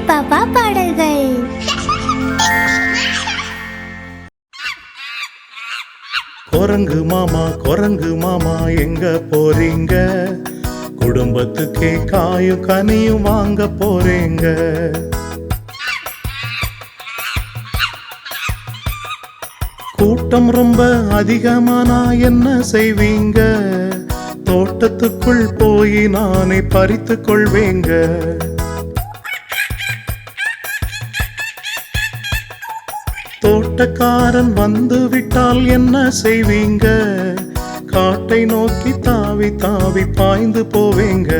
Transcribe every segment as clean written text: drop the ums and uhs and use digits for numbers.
பாப்பா பாடல்கள். குரங்கு மாமா எங்க போறீங்க? குடும்பத்துக்கே காயும் கனியும் வாங்க போறீங்க. கூட்டம் ரொம்ப அதிகமானா என்ன செய்வீங்க? தோட்டத்துக்குள் போய் நானே பறித்து கொள்வேங்க. தோட்டக்காரன் வந்து விட்டால் என்ன செய்வீங்க? காட்டை நோக்கி தாவி தாவி பாய்ந்து போவேங்க.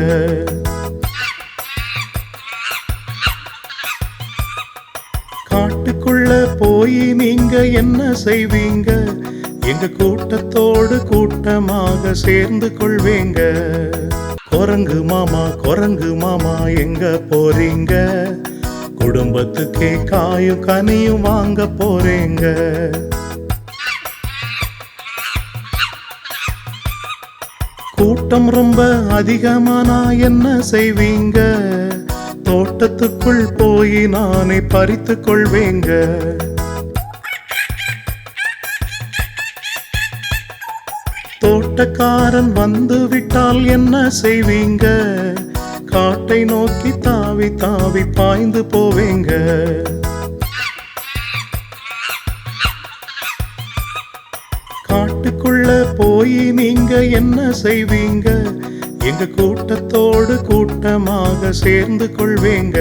காட்டுக்குள்ள போய் நீங்க என்ன செய்வீங்க? எங்க கூட்டத்தோடு கூட்டமாக சேர்ந்து கொள்வேங்க. குரங்கு மாமா எங்க போறீங்க? குடும்பத்துக்கே காயும் கனியும் வாங்க போறேங்க. கூட்டம் ரொம்ப அதிகமானா என்ன செய்வீங்க? தோட்டத்துக்குள் போய் நானே பறித்து கொள்வேங்க. தோட்டக்காரன் வந்து விட்டால் என்ன செய்வீங்க? காட்டை நோக்கி தாவி தாவி பாய்ந்து போவேங்க. காட்டுக்குள்ள போய் நீங்க என்ன செய்வீங்க? எங்க கூட்டத்தோடு கூட்டமாக சேர்ந்து கொள்வேங்க.